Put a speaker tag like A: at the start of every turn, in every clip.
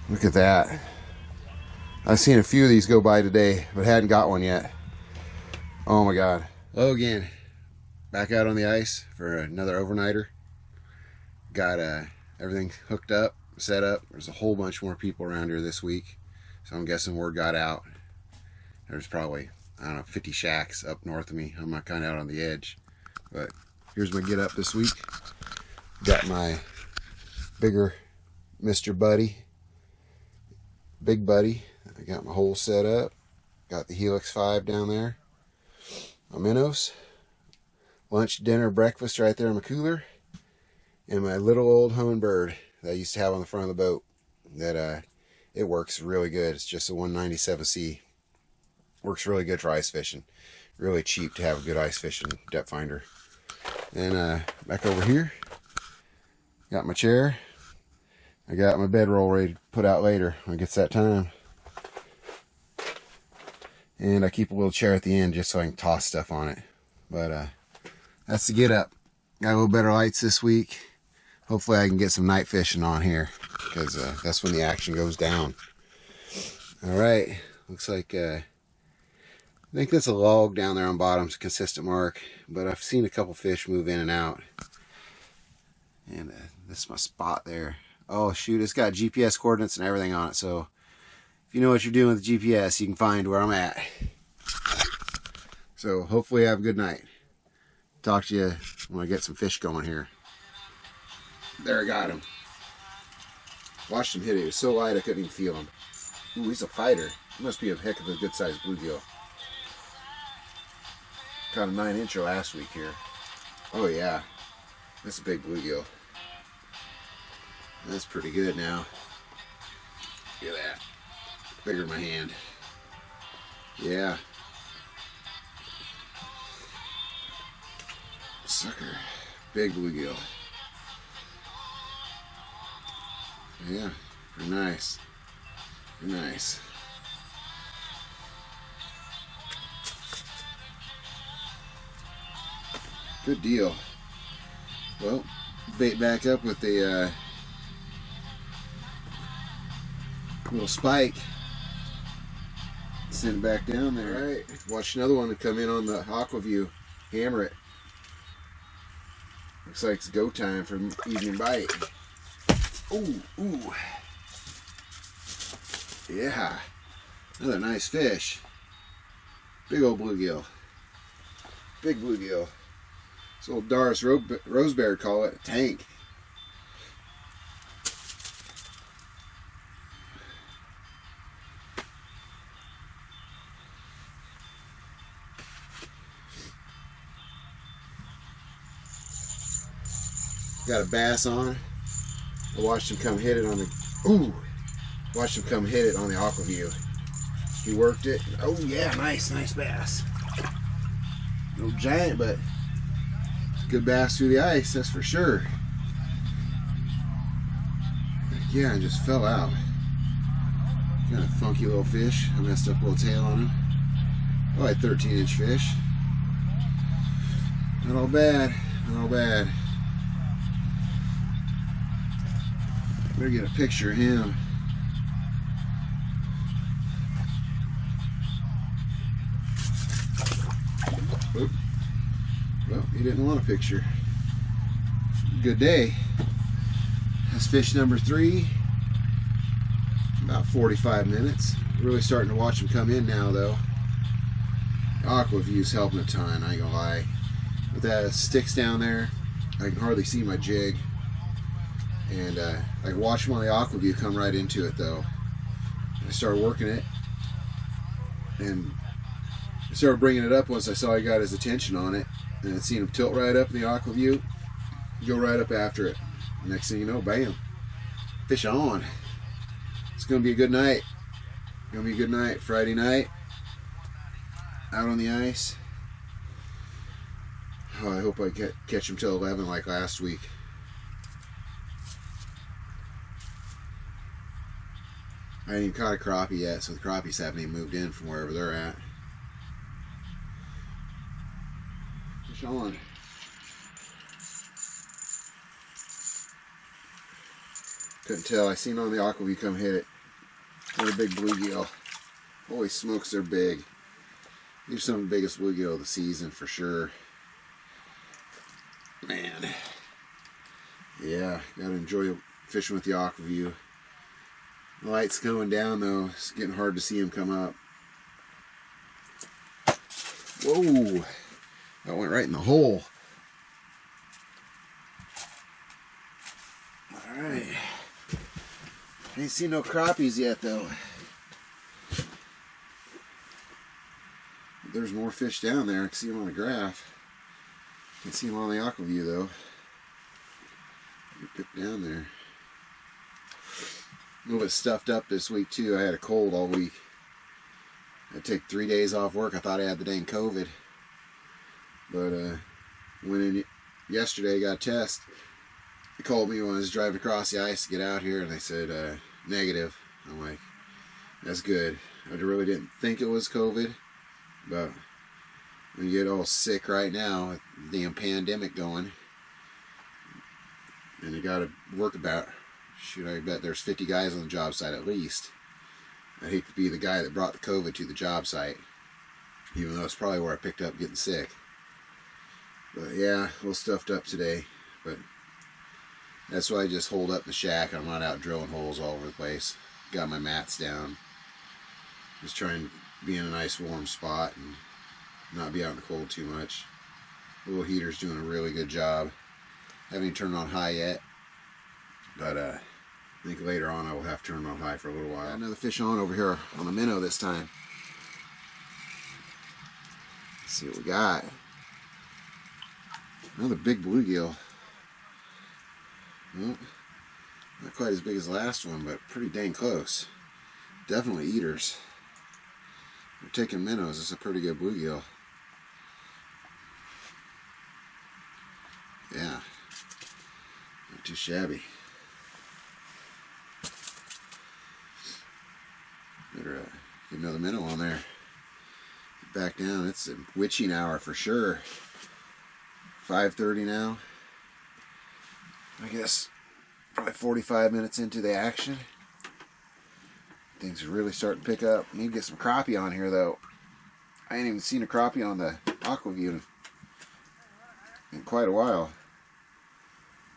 A: Look at that. I've seen a few of these go by today, but hadn't got one yet. Oh my God. Oh, again, back out on the ice for another overnighter. Got everything hooked up, set up. There's a whole bunch more people around here this week, so I'm guessing word got out. There's probably, I don't know, 50 shacks up north of me. I'm not kind of out on the edge, but here's my get up this week. Got my bigger Mr. Buddy, Big Buddy. I got my hole set up. Got the Helix 5 down there. My minnows. Lunch, dinner, breakfast right there in my cooler. And my little old Humminbird that I used to have on the front of the boat. That it works really good. It's just a 197C. Works really good for ice fishing. Really cheap to have a good ice fishing depth finder. And back over here, got my chair. I got my bedroll ready to put out later when it gets that time. And I keep a little chair at the end just so I can toss stuff on it. But that's the get up. Got a little better lights this week. Hopefully I can get some night fishing on here, because that's when the action goes down. Alright, looks like I think that's a log down there on bottom. It's a consistent mark, but I've seen a couple fish move in and out. And this is my spot there. Oh shoot, it's got GPS coordinates and everything on it, so if you know what you're doing with the GPS, you can find where I'm at. So hopefully have a good night. Talk to you when I get some fish going here. There, I got him. Watched him hit it. He was so light I couldn't even feel him. Ooh, he's a fighter. He must be a heck of a good sized bluegill. Caught a 9-incher last week here. Oh yeah, that's a big bluegill. That's pretty good now. Look at that. Bigger than my hand. Yeah. Sucker. Big bluegill. Yeah, pretty nice. Pretty nice. Good deal. Well, bait back up with the little spike. Send it back down there. All right, watch another one to come in on the Aquaview. Hammer it. Looks like it's go time for evening bite. Ooh, ooh. Yeah. Another nice fish. Big old bluegill. Big bluegill. This old Doris Rosebear call it a tank. Got a bass on. I watched him come hit it on the. Ooh! Watched him come hit it on the Aquaview. He worked it. Oh yeah, nice bass. No giant, but good bass through the ice, that's for sure. Yeah, it just fell out. Kind of funky little fish. I messed up a little tail on him. Oh, like 13-inch fish. Not all bad. Not all bad. Better get a picture of him. Oop. Well, he didn't want a picture. Good day. That's fish number 3. About 45 minutes. Really starting to watch him come in now, though. Aquaview's helping a ton, I ain't gonna lie. With that sticks down there, I can hardly see my jig. And I can watch him on the Aquaview come right into it, though. I started working it, and I started bringing it up once I saw he got his attention on it, and I seen him tilt right up in the Aquaview, go right up after it. Next thing you know, bam, fish on. It's gonna be a good night. Gonna be a good night. Friday night, out on the ice. Oh, I hope I catch him till 11 like last week. I ain't even caught a crappie yet, so the crappies haven't even moved in from wherever they're at. Fish on. Couldn't tell. I seen on the Aquaview come hit it. Another big bluegill. Holy smokes, they're big. These are some of the biggest bluegill of the season for sure. Man. Yeah, gotta enjoy fishing with the aqua view. The light's going down though. It's getting hard to see them come up. Whoa! That went right in the hole. Alright. Ain't seen no crappies yet though. There's more fish down there. I can see them on the graph. Can't see them on the aqua view though. Pick down there. A little bit stuffed up this week too. I had a cold all week. I take 3 days off work. I thought I had the dang COVID. But went in yesterday, got a test. They called me when I was driving across the ice to get out here, and they said negative. I'm like, that's good. I really didn't think it was COVID, but when you get all sick right now with the damn pandemic going, and you got to work about, shoot, I bet there's 50 guys on the job site at least. I hate to be the guy that brought the COVID to the job site, even though it's probably where I picked up getting sick. But yeah, a little stuffed up today, but that's why I just hold up the shack. I'm not out drilling holes all over the place. Got my mats down. Just trying to be in a nice warm spot and not be out in the cold too much. The little heater's doing a really good job. Haven't even turned on high yet, but I think later on I will have to turn on high for a little while. Got another fish on over here on the minnow this time. Let's see what we got. Another big bluegill. Well, not quite as big as the last one, but pretty dang close. Definitely eaters. We're taking minnows. It's a pretty good bluegill. Yeah. Not too shabby. Better get another minnow on there. Get back down. It's a witching hour for sure. 5:30 now. I guess probably 45 minutes into the action. Things are really starting to pick up. Need to get some crappie on here though. I ain't even seen a crappie on the aqua view in quite a while.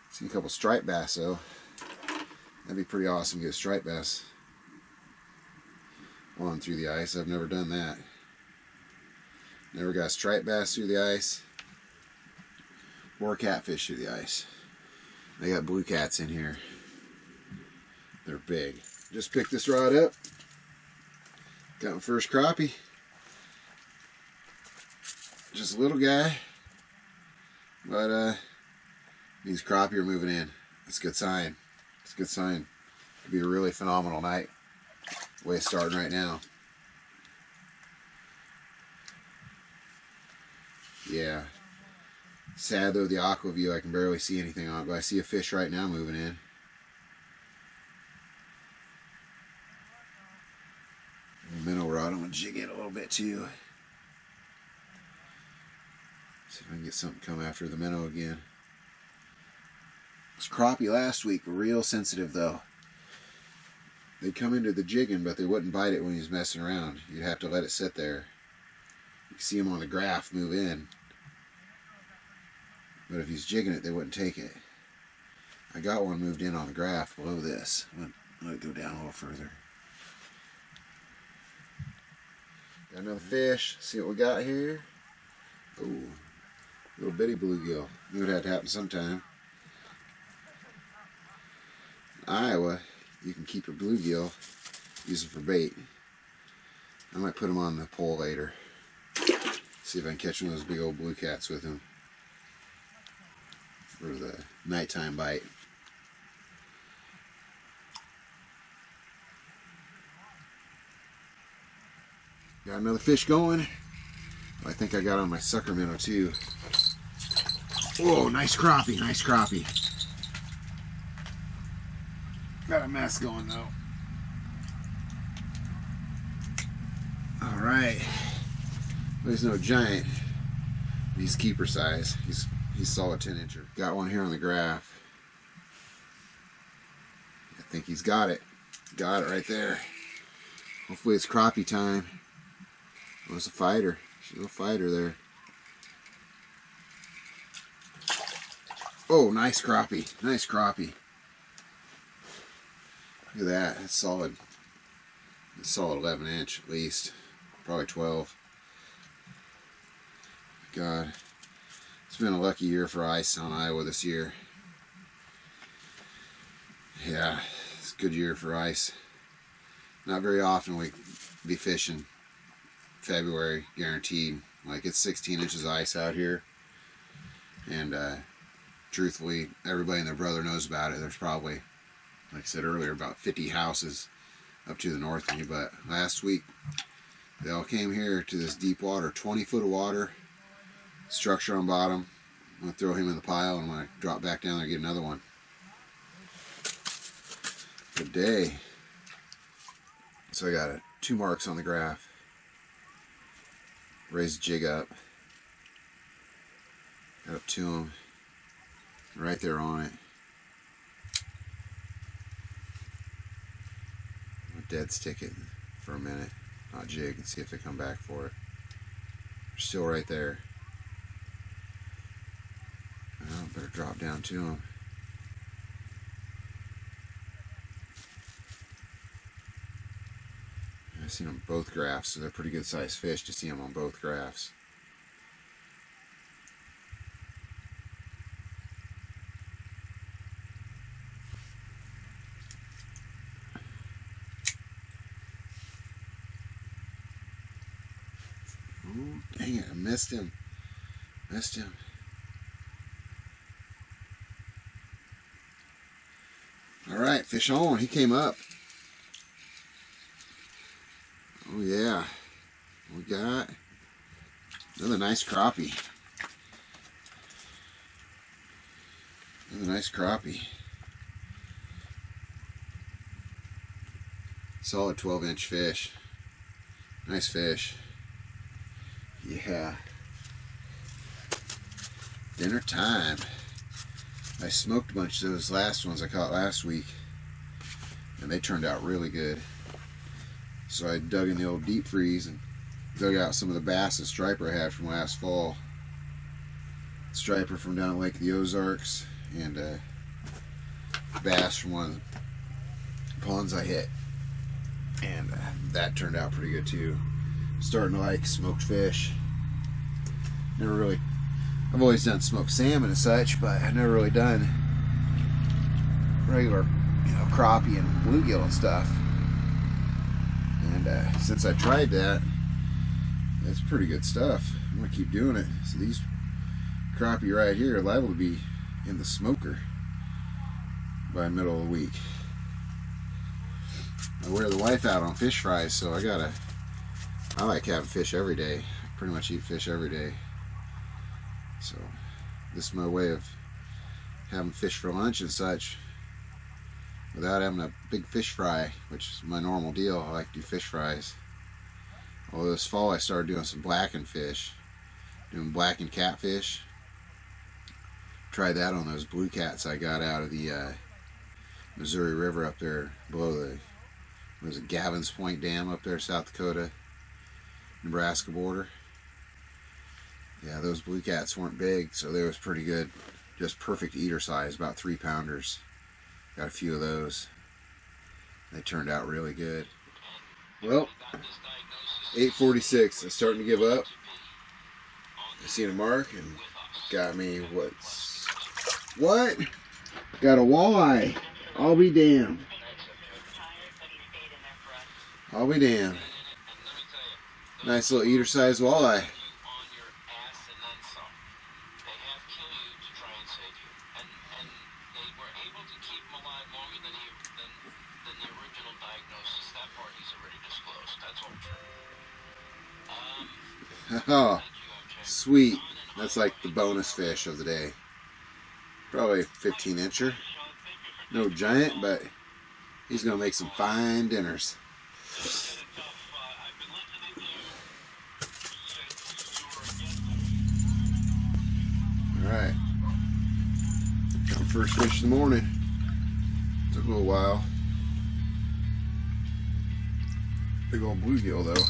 A: Seen a couple striped bass though. That'd be pretty awesome to get a striped bass on through the ice. I've never done that. Never got striped bass through the ice or catfish through the ice. They got blue cats in here. They're big. Just picked this rod up. Got my first crappie. Just a little guy. But these crappie are moving in. That's a good sign. It's a good sign. It'll be a really phenomenal night. The way it's starting right now. Yeah. Sad though, the aqua view, I can barely see anything on it, but I see a fish right now moving in. The minnow rod, I'm going to jig it a little bit too. See if I can get something to come after the minnow again. This crappie last week were real sensitive though. They'd come into the jigging, but they wouldn't bite it when he was messing around. You'd have to let it sit there. You can see him on the graph move in. But if he's jigging it, they wouldn't take it. I got one moved in on the graph below this. Let it go down a little further. Got another fish. See what we got here? Ooh, little bitty bluegill. Knew it had to happen sometime. In Iowa, you can keep your bluegill, use them for bait. I might put them on the pole later. See if I can catch one of those big old blue cats with him for the nighttime bite. Got another fish going. I think I got on my sucker minnow too. Whoa, nice crappie, nice crappie. Got a mess going though. Alright. Well, he's no giant. He's keeper size. He's solid 10-incher. Got one here on the graph. I think he's got it. Got it right there. Hopefully it's crappie time. Oh, it's a fighter. She's a fighter there. Oh, nice crappie. Nice crappie. Look at that. It's solid. It's solid 11 inch at least. Probably 12. God. It's been a lucky year for ice on Iowa this year. Yeah, it's a good year for ice. Not very often we be fishing February, guaranteed. Like, it's 16 inches of ice out here. And truthfully, everybody and their brother knows about it. There's probably, like I said earlier, about 50 houses up to the north of me. But last week, they all came here to this deep water, 20 foot of water, structure on bottom. I'm going to throw him in the pile, and I'm going to drop back down there and get another one. Good day. So I got 2 marks on the graph. Raise the jig up. Got up to them. Right there on it. I'll dead stick it for a minute. Not jig, and see if they come back for it. They're still right there. Well, better drop down to them. I've seen them both graphs, so they're pretty good sized fish to see them on both graphs. Oh, dang it, I missed him. Missed him. Alright, fish on. He came up. Oh yeah. We got another nice crappie. Another nice crappie. Solid 12-inch fish. Nice fish. Yeah. Dinner time. I smoked a bunch of those last ones I caught last week, and they turned out really good. So I dug in the old deep freeze and dug out some of the bass and striper I had from last fall. Striper from down at Lake of the Ozarks, and bass from one of the ponds I hit. And that turned out pretty good too. Starting to like smoked fish. Never really, I've always done smoked salmon and such, but I've never really done regular, crappie and bluegill and stuff. And since I tried that, it's pretty good stuff. I'm gonna keep doing it. So these crappie right here are liable to be in the smoker by the middle of the week. I wear the wife out on fish fries, so I like having fish every day. I pretty much eat fish every day. So this is my way of having fish for lunch and such without having a big fish fry, which is my normal deal. I like to do fish fries. Although this fall I started doing some blackened fish, doing blackened catfish. Tried that on those blue cats I got out of the Missouri River up there below the Gavin's Point Dam up there, South Dakota, Nebraska border. Yeah, those blue cats weren't big, so they was pretty good. Just perfect eater size, about 3-pounders. Got a few of those. They turned out really good. Well, 8:46. I'm starting to give up. I seen a mark and got me what? Got a walleye. I'll be damned. I'll be damned. Nice little eater size walleye. Oh, sweet. That's like the bonus fish of the day. Probably a 15-incher. No giant, but he's going to make some fine dinners. Alright. Got my first fish in the morning. Took a little while. Big old bluegill though.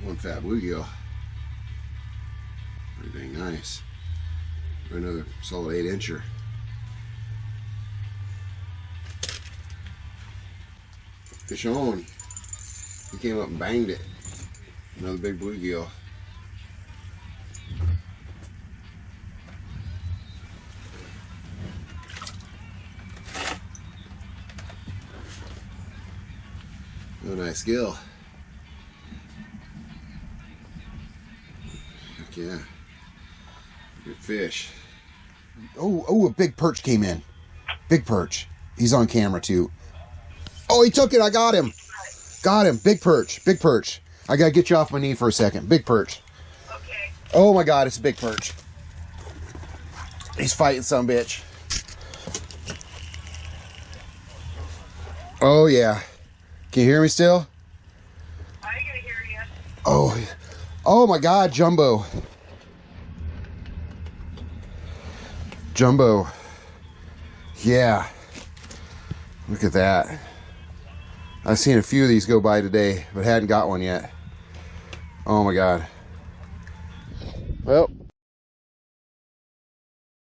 A: One fat bluegill. Pretty dang nice. Another solid 8-incher. Fish on. He came up and banged it. Another big bluegill. Oh, nice gill. Heck yeah. Good fish. Oh, a big perch came in. Big perch. He's on camera too. Oh, he took it. I got him. Got him. Big perch. Big perch. I gotta get you off my knee for a second. Big perch.
B: Okay.
A: Oh my God, it's a big perch. He's fighting some bitch. Oh yeah. Can you hear me still?
B: I can hear you.
A: Oh my God, jumbo. Jumbo. Yeah. Look at that. I've seen a few of these go by today, but hadn't got one yet. Oh my God. Well,